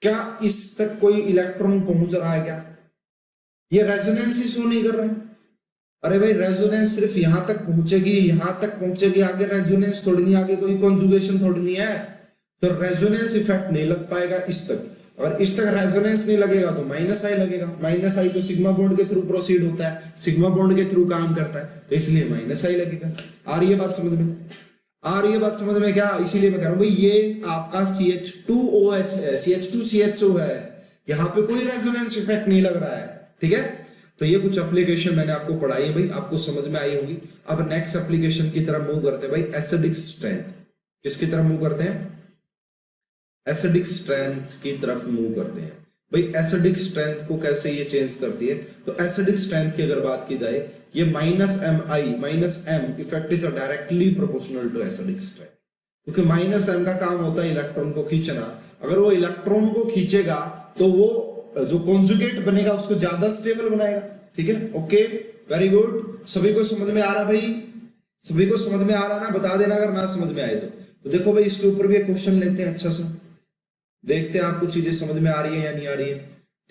क्या इस तक कोई इलेक्ट्रॉन पहुंच रहा है क्या? ये रेजोनेंस ही शो नहीं कर रहा है। अरे भाई रेजोनेंस सिर्फ यहां तक पहुंचेगी, यहां तक पहुंचेगी, आगे रेजोनेंस थोड़ी नहीं, आगे कोई कॉन्जुगेशन थोड़ी नहीं है। तो रेजोनेंस इफेक्ट नहीं लग पाएगा इस तक। अगर इस तक रेजोनेंस नहीं लगेगा तो माइनस आई लगेगा। माइनस आई तो सिग्मा बॉन्ड के थ्रू प्रोसीड होता है, सिग्मा बॉन्ड के थ्रू काम करता है, तो इसलिए माइनस आई लगेगा। आ रही है बात समझ में? आ रही है बात समझ में क्या? इसीलिए मैं कह रहा हूं भाई ये आपका CH2OH है, CH2CHO है, यहाँ पे कोई रेजोनेंस इफेक्ट नहीं लग रहा है। ठीक है, तो ये कुछ एप्लीकेशन मैंने आपको पढ़ाई है भाई, आपको समझ में आई होंगी। अब नेक्स्ट एप्लीकेशन की तरफ मूव करते हैं भाई, एसिडिक स्ट्रेंथ। किसकी तरफ मूव करते हैं? एसिडिक स्ट्रेंथ की तरफ मूव करते हैं भाई। एसिडिक स्ट्रेंथ को कैसे ये चेंज करती है? तो एसिडिक स्ट्रेंथ की अगर बात की जाए, ये -M effect is directly proportional to acidic strength, क्योंकि -M का काम होता है इलेक्ट्रॉन को खींचना। अगर वो इलेक्ट्रॉन को खींचेगा तो वो जो कॉन्जुगेट बनेगा उसको ज्यादा स्टेबल बनाएगा। ठीक है, ओके, वेरी गुड। सभी को समझ में आ रहा भाई? सभी को समझ में आ रहा ना? बता देना अगर ना समझ में आए तो देखो भाई इसके ऊपर भी एक क्वेश्चन लेते हैं अच्छा सा, देखते हैं आपको चीजें समझ में आ रही है या नहीं आ रही है।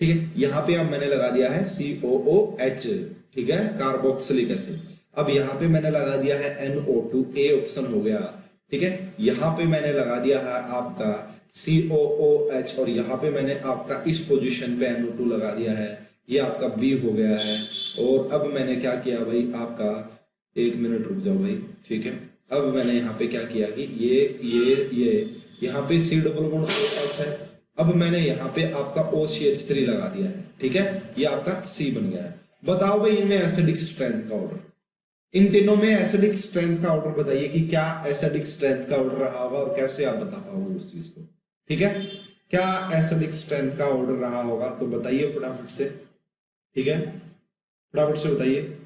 ठीक है, यहाँ पे अब मैंने लगा दिया है COOH, ठीक है, कार्बोक्सिलिक एसिड। अब यहाँ पे मैंने लगा दिया है NO2, ए ऑप्शन हो गया। ठीक है, यहाँ पे मैंने लगा दिया है आपका COOH, और यहाँ पे मैंने आपका इस पोजीशन पे NO2 लगा दिया है, ये आपका B हो गया है। और अब मैंने क्या किया भाई, आपका 1 मिनट रुक जाओ भाई। ठीक है, अब मैंने यहाँ पे क्या किया कि ये यहाँ पे C+OH है। अब मैंने यहाँ पे आपका OCH3 लगा दिया है। ठीक है, ये आपका C बन गया है। बताओ भाई इनमें एसिडिक स्ट्रेंथ का ऑर्डर, इन तीनों में एसिडिक स्ट्रेंथ का ऑर्डर बताइए कि क्या एसिडिक स्ट्रेंथ का ऑर्डर रहा होगा और कैसे आप बता पाओगे उस चीज को। ठीक है, क्या एसिडिक स्ट्रेंथ का ऑर्डर रहा होगा तो बताइए फटाफट से। ठीक है, फटाफट से बताइए।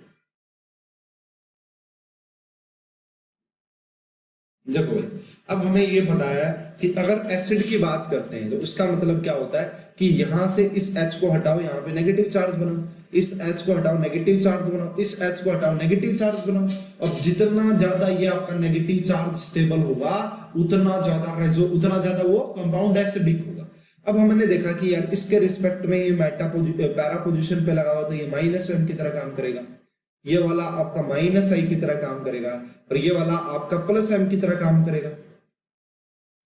देखो भाई, अब हमें ये पता है कि अगर एसिड की बात करते हैं तो उसका मतलब क्या होता है कि यहां से इस H को हटाओ, यहाँ पे नेगेटिव चार्ज बनाओ, इस H को हटाओ नेगेटिव चार्ज बनाओ, इस H को हटाओ नेगेटिव चार्ज बनाओ। अब जितना ज्यादा ये आपका नेगेटिव चार्ज स्टेबल होगा उतना ज्यादा वो कंपाउंड एसिडिक होगा। अब हमने देखा कि यार इसके रिस्पेक्ट में ये पैरा पोजिशन पे लगा हुआ तो ये -M की तरह काम करेगा, ये वाला आपका -I की तरह काम करेगा, और ये वाला आपका +M की तरह काम करेगा।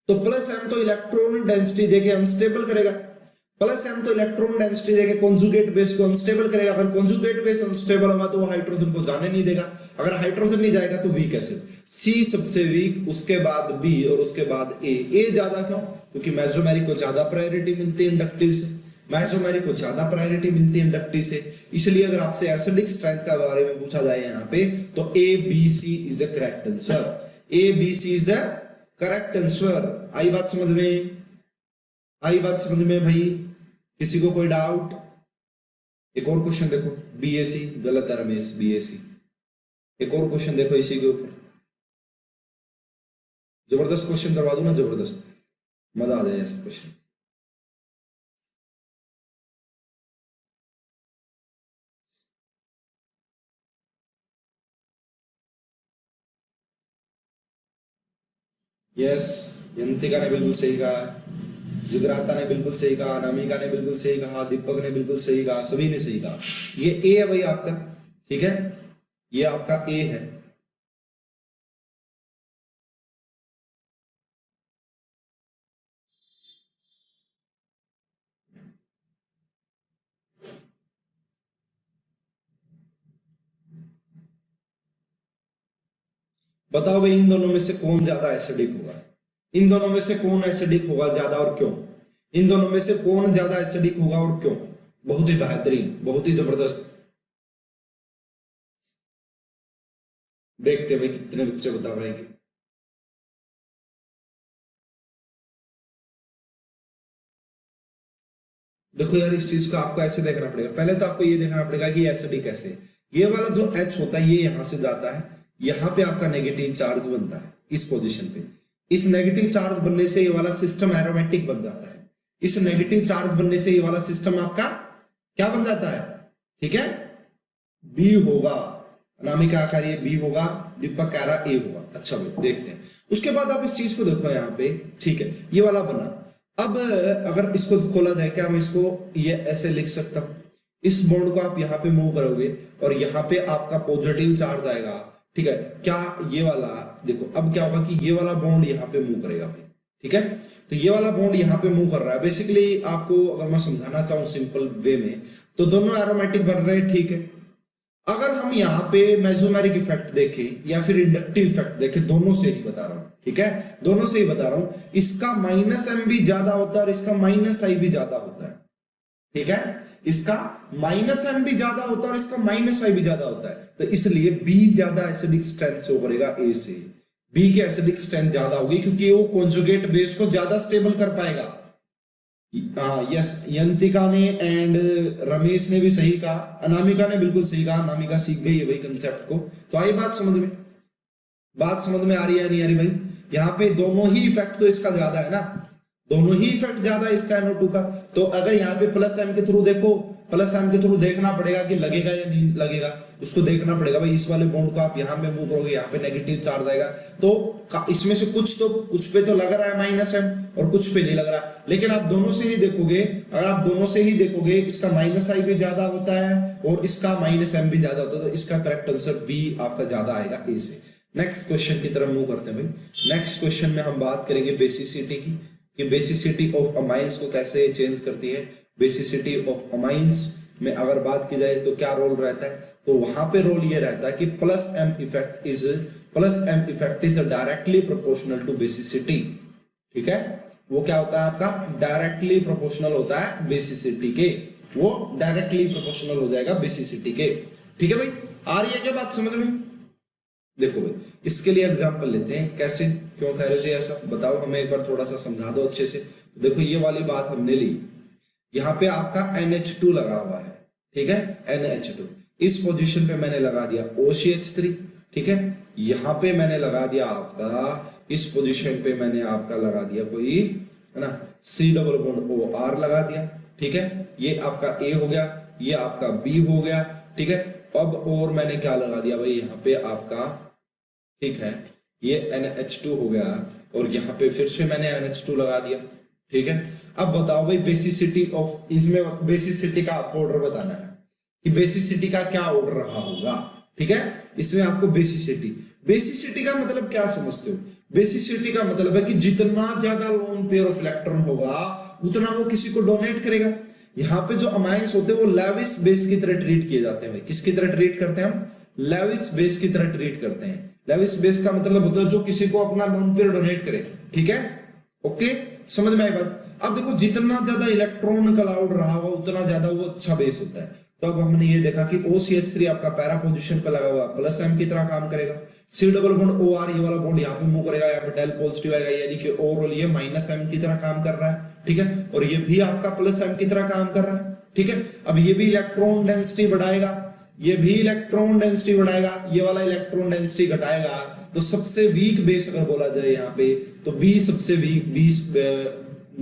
तो +M तो इलेक्ट्रॉन डेंसिटी देके अनस्टेबल करेगा, +M तो इलेक्ट्रॉन डेंसिटी देके कॉन्जुगेट बेस को अनस्टेबल करेगा। अगर कॉन्जुगेट बेस अनस्टेबल होगा तो वो हाइड्रोजन को जाने नहीं देगा। अगर हाइड्रोजन नहीं जाएगा तो वीक एसिड, C सबसे वीक, उसके बाद B और उसके बाद A ज्यादा क्यों? क्योंकि मेसोमेरिक को ज्यादा प्रायोरिटी मिलती है इंडक्टिव से, मेसोमेरिक को ज्यादा प्रायोरिटी मिलती है इंडक्टिव से। इसलिए अगर आपसे एसिडिक स्ट्रेंथ का बारे में पूछा जाए यहाँ पे तो ABC is the correct answer. ABC is the correct answer. आई बात समझ में? आई बात समझ में भाई? किसी को कोई डाउट? एक और क्वेश्चन देखो, BAC गलत है रमेश, BAC। एक और क्वेश्चन देखो इसी के ऊपर, जबरदस्त क्वेश्चन करवा दूं ना, जबरदस्त, मजा आ जाए ऐसा क्वेश्चन। यस यंतिका ने बिल्कुल सही कहा, जिगराता ने बिल्कुल सही कहा, अनामिका ने बिल्कुल सही कहा, दीपक ने बिल्कुल सही कहा, सभी ने सही कहा। ये ए है भाई आपका, ठीक है, ये आपका ए है। बताओ भाई इन दोनों में से कौन ज्यादा एसिडिक होगा, इन दोनों में से कौन एसिडिक होगा ज्यादा और क्यों, इन दोनों में से कौन ज्यादा एसिडिक होगा और क्यों। बहुत ही बेहतरीन, बहुत ही जबरदस्त। देखते हैं भाई कितने बच्चे बता पाएंगे। देखो यार इस चीज को आपको ऐसे देखना पड़ेगा, पहले तो आपको ये देखना पड़ेगा कि एसिडिक कैसे, ये वाला जो H होता है ये यहां से जाता है, यहां पे आपका नेगेटिव चार्ज बनता है इस पोजीशन पे, इस नेगेटिव चार्ज बनने से ये वाला सिस्टम एरोमेटिक बन जाता है, इस नेगेटिव चार्ज बनने से ये वाला सिस्टम आपका क्या बन जाता है, ठीक है, बी होगा। अनामिका आकार ये बी होगा, दीपक कह रहा ए होगा। अच्छा भाई देखते हैं, उसके बाद आप इस चीज को देखो यहाँ पे, ठीक है, ये वाला बना। अब अगर इसको खोला जाए, क्या मैं इसको ये ऐसे लिख सकता हूं, इस बॉन्ड को आप यहाँ पे मूव करोगे और यहाँ पे आपका पॉजिटिव चार्ज आएगा, ठीक है, क्या ये वाला देखो, अब क्या होगा कि ये वाला बॉन्ड यहाँ पे मूव करेगा भाई, ठीक है, तो ये वाला बॉन्ड यहाँ पे मूव कर रहा है। बेसिकली आपको अगर मैं समझाना चाहूँ सिंपल वे में, तो दोनों एरोमेटिक बन रहे हैं, ठीक है। अगर हम यहाँ पे मेसोमेरिक इफेक्ट देखें या फिर इंडक्टिव इफेक्ट देखें, दोनों से ही बता रहा हूं, ठीक है, दोनों से ही बता रहा हूं, इसका माइनस एम भी ज्यादा होता है और इसका माइनस आई भी ज्यादा होता है, ठीक है, इसका माइनस एम भी ज्यादा होता है और इसका माइनस आई भी ज्यादा होता है, तो इसलिए बी ज्यादा एसिडिक स्ट्रेंथ शो करेगा ए से, बी की एसिडिक स्ट्रेंथ ज्यादा होगी क्योंकि वो कॉन्जुगेट बेस को ज्यादा स्टेबल कर पाएगा। यस, यंतिका ने एंड रमेश ने भी सही कहा, अनामिका ने बिल्कुल सही कहा, अनामिका सीख गई है भाई कंसेप्ट को। तो आई बात समझ में, बात समझ में आ रही है नहीं आ रही भाई। यहाँ पे दोनों ही इफेक्ट तो इसका ज्यादा है ना, दोनों ही इफेक्ट ज्यादा है इसका NO2 का। तो अगर यहाँ पे प्लस एम के थ्रू देखो, प्लस एम के थ्रू देखना पड़ेगा कि लगेगा या नहीं लगेगा, उसको देखना पड़ेगा भाई। इस वाले बॉन्ड को आप यहाँ पे मूव करोगे, यहाँ पे नेगेटिव चार्ज आएगा, तो इसमें से कुछ पे तो लग रहा है माइनस एम और कुछ पे नहीं लग रहा। लेकिन आप दोनों से ही देखोगे, अगर आप दोनों से ही देखोगे, इसका माइनस आई भी ज्यादा होता है और इसका माइनस एम भी ज्यादा होता है, तो इसका करेक्ट आंसर बी आपका ज्यादा आएगा ए से। नेक्स्ट क्वेश्चन की तरफ मूव करते हैं भाई। नेक्स्ट क्वेश्चन में हम बात करेंगे बेसिसिटी की, कि बेसिसिटी ऑफ अमाइंस को कैसे चेंज करती है। बेसिसिटी ऑफ अमाइंस में अगर बात की जाए तो क्या रोल रहता है, तो वहां पे रोल ये रहता है कि plus M effect is directly proportional to basicity, ठीक है, वो क्या होता है आपका डायरेक्टली प्रोपोर्शनल होता है बेसिसिटी के, वो डायरेक्टली प्रोपोर्शनल हो जाएगा बेसिसिटी के, ठीक है भाई। आ रही है क्या बात समझ में? देखो भाई इसके लिए एग्जांपल लेते हैं, कैसे क्यों कह रहे हो जी ऐसा, बताओ हमें एक बार थोड़ा सा समझा दो अच्छे से। तो देखो ये वाली बात हमने ली, यहाँ पे आपका NH2 लगा हुआ है, ठीक है, NH2 इस पोजीशन पे मैंने लगा दिया OCH3, ठीक है, यहाँ पे मैंने लगा दिया आपका, इस पोजीशन पे मैंने आपका लगा दिया कोई, है ना, C डबल बॉन्ड OR लगा दिया, ठीक है, ये आपका A हो गया, ये आपका B हो गया, ठीक है। अब और मैंने क्या लगा दिया भाई यहाँ पे आपका, ठीक है, ये NH2 हो गया और यहाँ पे फिर से मैंने NH2 लगा दिया, ठीक है। अब बताओ भाई बेसिसिटी ऑफ, इसमें बेसिसिटी का आपको ऑर्डर बताना है कि बेसिसिटी का क्या ऑर्डर रहा होगा, ठीक है। इसमें आपको बेसिसिटी का मतलब क्या समझते हो? बेसिसिटी का मतलब है कि जितना ज्यादा लोन पेयर ऑफ इलेक्ट्रॉन होगा उतना वो किसी को डोनेट करेगा। यहाँ पे जो अमाइंस होते हैं वो लेविस बेस की तरह ट्रीट किए जाते हैं भाई। किसकी तरह ट्रीट करते हैं हम? लेविस बेस की तरह ट्रीट करते हैं। लेविस बेस का मतलब होता है जो किसी को अपना लोन पेयर डोनेट करे, ठीक है, ओके, समझ में आई बात। अब देखो जितना ज्यादा इलेक्ट्रॉन क्लाउड रहा हुआ उतना ज्यादा वो अच्छा बेस होता है। तो अब हमने ये देखा कि OCH3 आपका पैरा पोजीशन पे लगा हुआ प्लस एम की तरह काम करेगा, C डबल बॉन्ड OR ये वाला बॉन्ड यहाँ पे मूव करेगा, यहाँ पे डेल पॉजिटिव आएगा, यानी कि ओवरऑल ये माइनस एम की तरह काम कर रहा है, ठीक है, और ये भी आपका प्लस एम की तरह काम कर रहा है, ठीक है। अब ये भी इलेक्ट्रॉन डेंसिटी बढ़ाएगा, ये भी इलेक्ट्रॉन डेंसिटी बढ़ाएगा, ये वाला इलेक्ट्रॉन डेंसिटी घटाएगा। तो सबसे वीक बेस अगर बोला जाए यहाँ पे तो बी सबसे वीक,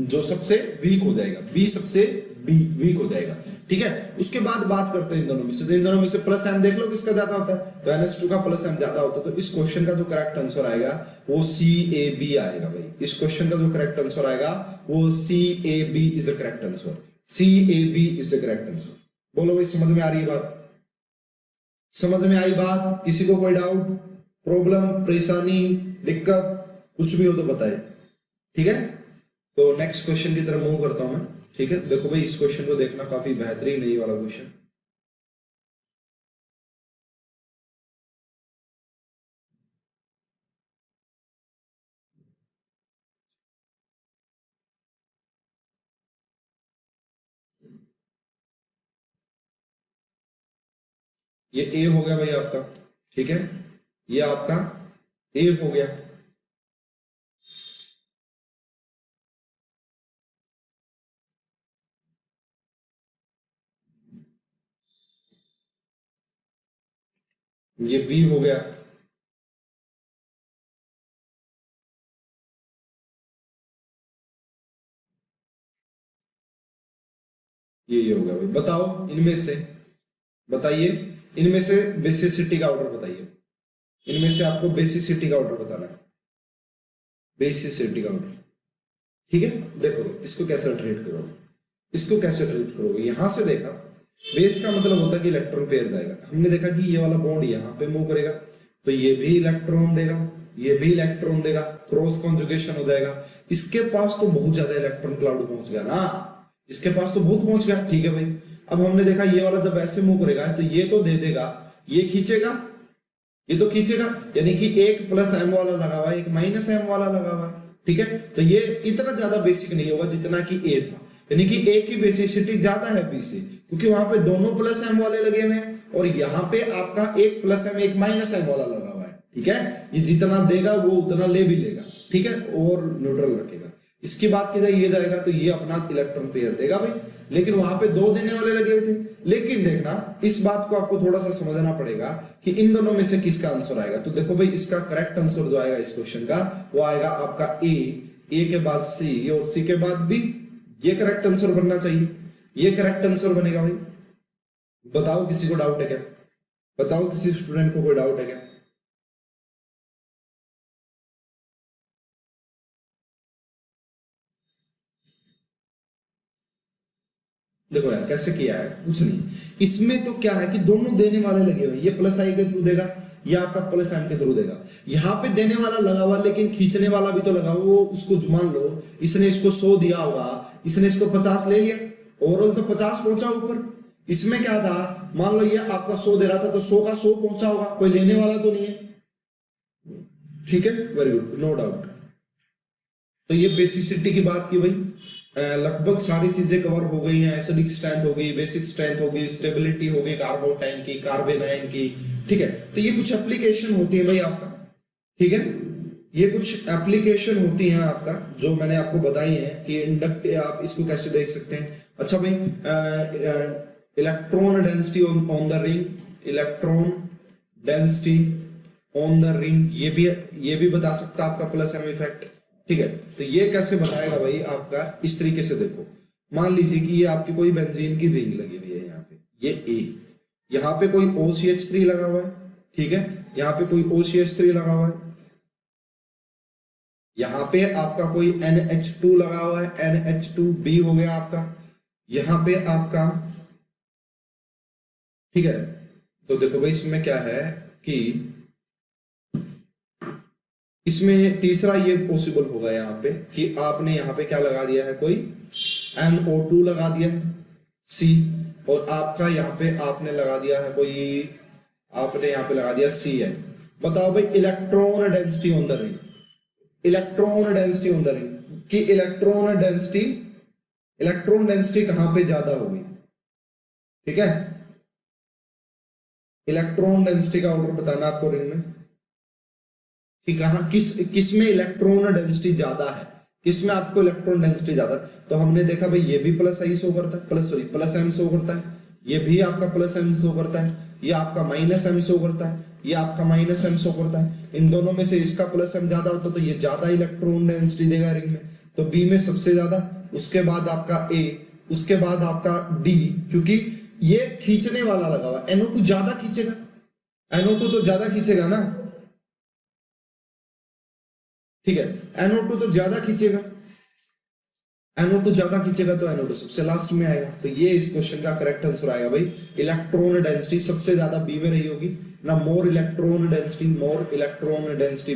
जो सबसे वीक हो जाएगा, बी सबसे वीक हो जाएगा, ठीक है। उसके बाद बात करते हैं इन दोनों में से, तो इन दोनों में से प्लस एम देख लो किसका ज्यादा होता है, तो NH2 का प्लस एम ज्यादा होता है। तो इस क्वेश्चन का जो करेक्ट आंसर आएगा वो CAB आएगा भाई। इस क्वेश्चन का जो करेक्ट आंसर आएगा वो CAB is the correct answer. CAB is the correct answer. बोलो भाई समझ में आ रही है बात? समझ में आई बात? किसी को कोई डाउट, प्रॉब्लम, परेशानी, दिक्कत कुछ भी हो तो बताए, ठीक है। तो नेक्स्ट क्वेश्चन की तरफ मूव करता हूं मैं, ठीक है। देखो भाई इस क्वेश्चन को देखना, काफी बेहतरीन है ये वाला क्वेश्चन। ये ए हो गया भाई आपका, ठीक है। ये आपका ए हो गया। ये बी हो गया। ये हो गया भाई। बताओ इनमें से, बताइए इनमें से बेसिसिटी का ऑर्डर बताइए। इनमें से आपको बेसिसिटी का ऑर्डर बताना है, बेसिसिटी का ऑर्डर, ठीक है। देखो इसको कैसे ट्रीट करोगे, इसको कैसे ट्रीट करोगे। यहां से देखा बेस का मतलब होता है कि इलेक्ट्रॉन पेयर जाएगा। हमने देखा कि ये वाला बॉन्ड यहाँ पे मूव करेगा तो ये भी इलेक्ट्रॉन देगा, ये भी इलेक्ट्रॉन देगा, क्रॉस कॉन्जुगेशन हो जाएगा। इसके पास तो बहुत ज्यादा इलेक्ट्रॉन क्लाउड पहुंच गया ना, इसके पास तो बहुत पहुंच गया, ठीक है भाई। अब हमने देखा ये वाला जब ऐसे मूव करेगा तो ये तो दे देगा, ये खींचेगा, ये तो खींचेगा, यानी कि एक प्लस एम वाला लगा हुआ है, एक माइनस एम वाला लगा हुआ है, ठीक है। तो ये इतना ज्यादा बेसिक नहीं होगा जितना कि ए था, यानी कि ए की बेसिसिटी ज्यादा है बी से, क्योंकि वहां पे दोनों प्लस एम वाले लगे हुए हैं और यहाँ पे आपका एक प्लस एम एक माइनस एम वाला लगा हुआ है, ठीक है। ये जितना देगा वो उतना ले भी लेगा, ठीक है, और न्यूट्रल रखेगा। इसकी बात की जाए ये जाएगा तो ये अपना इलेक्ट्रॉन पेयर देगा भाई, लेकिन वहां पे दो देने वाले लगे हुए थे। लेकिन देखना इस बात को आपको थोड़ा सा समझना पड़ेगा कि इन दोनों में से किसका आंसर आएगा। तो देखो भाई इसका करेक्ट आंसर जो आएगा इस क्वेश्चन का वो आएगा आपका ए के बाद सी और सी के बाद बी। ये करेक्ट आंसर बनना चाहिए, ये करेक्ट आंसर बनेगा भाई। बताओ किसी को डाउट है क्या? बताओ किसी स्टूडेंट को कोई डाउट है क्या? देखो यार कैसे किया है, कुछ नहीं। इसमें तो क्या है कि दोनों देने वाले लगे हुए, ये प्लस आई के थ्रू देगा, ये आपका प्लस एम के थ्रू देगा। यहाँ पे देने वाला लगा हुआ लेकिन खींचने वाला भी तो लगा हुआ। वो उसको मान लो इसने इसको 100 दिया होगा, इसने इसको 50 ले लिया, ओवरऑल तो 50 पहुंचा ऊपर। इसमें क्या था, मान लो ये आपका 100 दे रहा था तो 100 का 100 पहुंचा होगा, कोई लेने वाला तो नहीं है, ठीक है। Very good, no doubt. तो ये बेसिसिटी की बात की भाई, लगभग सारी चीजें कवर हो गई हैं। एसिडिक स्ट्रेंथ हो गई, बेसिक स्ट्रेंथ हो गई, स्टेबिलिटी हो गई कार्बोटाइन की, कार्बेनाइन की, ठीक है। तो ये कुछ एप्लीकेशन होती है भाई आपका, ठीक है। ये कुछ एप्लीकेशन होती हैं आपका जो मैंने आपको बताई है कि इंडक्ट आप इसको कैसे देख सकते हैं। अच्छा भाई, electron density on the ring, electron density on the ring, ये भी बता सकता है आपका प्लस एम इफेक्ट, ठीक है। तो ये कैसे बताएगा भाई आपका, इस तरीके से देखो। मान लीजिए कि ये आपकी कोई बेंजीन की रिंग लगी हुई है यहाँ पे, ये ए, यहाँ पे कोई OCH3 लगा हुआ है, ठीक है। यहाँ पे कोई OCH3 लगा हुआ है, यहाँ पे आपका कोई NH2 लगा हुआ है, NH2B हो गया आपका, यहाँ पे आपका, ठीक है। तो देखो भाई इसमें क्या है कि इसमें तीसरा ये पॉसिबल होगा यहाँ पे कि आपने यहाँ पे क्या लगा दिया है, कोई NO2 लगा दिया है C, और आपका यहाँ पे आपने लगा दिया है कोई, आपने यहाँ पे लगा दिया Cn। बताओ भाई electron density on the ring, electron density on the ring कि इलेक्ट्रॉन डेंसिटी कहां पे ज्यादा होगी, ठीक है। इलेक्ट्रॉन डेंसिटी का ऑर्डर बताना आपको रिंग में कि कहां किस में इलेक्ट्रॉन डेंसिटी ज्यादा है, किस में आपको इलेक्ट्रॉन डेंसिटी ज्यादा। तो हमने देखा भाई ये भी प्लस आई शो करता है, प्लस एम शो करता है, ये भी आपका प्लस एम शो करता है, ये आपका माइनस एम शो करता है, ये आपका माइनस एम शो करता है। इन दोनों में से इसका प्लस एम ज्यादा होता तो ये ज्यादा इलेक्ट्रॉन डेंसिटी देगा रिंग में, तो बी में सबसे ज्यादा, उसके बाद आपका ए, उसके बाद आपका डी, क्योंकि ये खींचने वाला लगा हुआ, NO2 ज्यादा खींचेगा, NO2 तो ज्यादा खींचेगा ना, ठीक है, NO2 तो ज्यादा खींचेगा, NO2 ज्यादा खींचेगा तो NO2 सबसे लास्ट में आएगा। तो ये इस क्वेश्चन का करेक्ट आंसर आएगा भाई। इलेक्ट्रॉन डेंसिटी सबसे ज्यादा बी में रही होगी ना, मोर इलेक्ट्रॉन डेंसिटी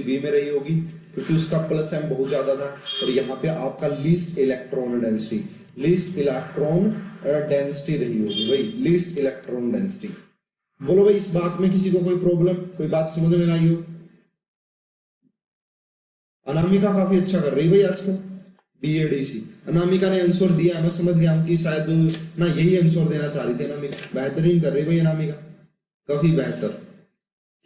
बी में रही होगी, क्योंकि उसका प्लस एम बहुत ज्यादा था। और यहाँ पे आपका लीस्ट इलेक्ट्रॉन डेंसिटी रही होगी भाई, लीस्ट इलेक्ट्रॉन डेंसिटी। बोलो भाई, इस बात में किसी को कोई प्रॉब्लम, कोई बात समझ में आई हो? अनामिका काफी अच्छा कर रही भाई आज को, BADC। अनामिका ने आंसर दिया, मैं समझ गया हूं कि शायद ना यही आंसर देना चाह रही थी अनामिका। बेहतरीन कर रही भाई अनामिका, काफी बेहतर।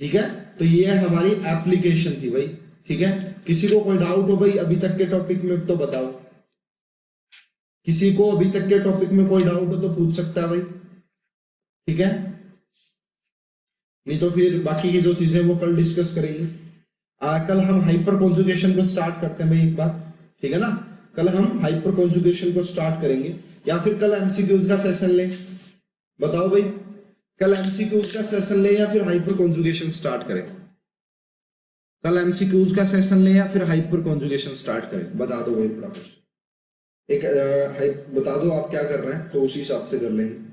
ठीक है, तो ये हमारी एप्लीकेशन थी भाई। ठीक है, किसी को कोई डाउट हो भाई अभी तक के टॉपिक में तो बताओ, किसी को अभी तक के टॉपिक में कोई डाउट हो तो पूछ सकता है भाई। ठीक है, नहीं तो फिर बाकी की जो चीजें वो कल डिस्कस करेंगे। कल हम हाइपर कॉन्जुगेशन को स्टार्ट करते हैं भाई एक बार, ठीक है ना। कल हम हाइपर कॉन्जुगेशन को स्टार्ट करेंगे, या फिर कल एमसीक्यूज का सेशन लें। बताओ भाई, कल एमसीक्यूज का सेशन लें या फिर हाइपर कॉन्जुगेशन स्टार्ट करें? कल एमसीक्यूज का सेशन लें या फिर हाइपर कॉन्जुगेशन स्टार्ट करें? बता दो भाई फटाफट। बता दो आप क्या कर रहे हैं, तो उसी हिसाब से कर लेंगे।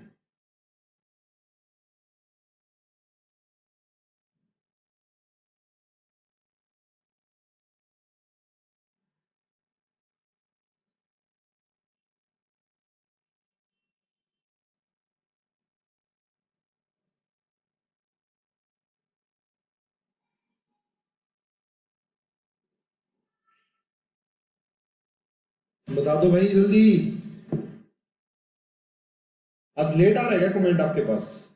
बता दो भाई जल्दी। आज लेट आ रहा है क्या कमेंट आपके पास?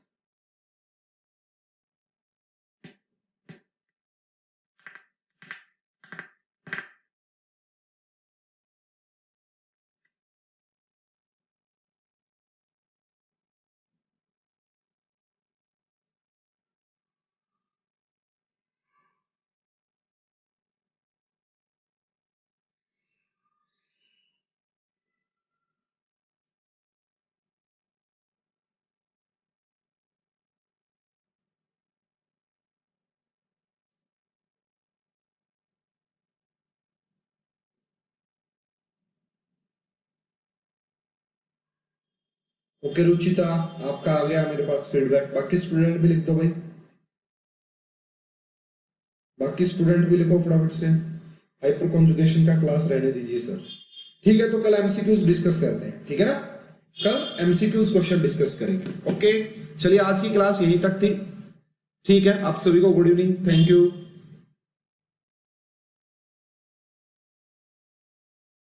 ओके रुचिता, आपका आ गया मेरे पास फीडबैक। बाकी स्टूडेंट भी लिख दो भाई, बाकी स्टूडेंट भी लिखो फटाफट से। हाइपर कॉन्जुगेशन का क्लास रहने दीजिए सर। ठीक है, तो कल एमसीक्यूज डिस्कस करते हैं, ठीक है ना। कल एमसीक्यूज क्वेश्चन डिस्कस करेंगे। ओके, चलिए आज की क्लास यहीं तक थी। ठीक है, आप सभी को गुड इवनिंग, थैंक यू।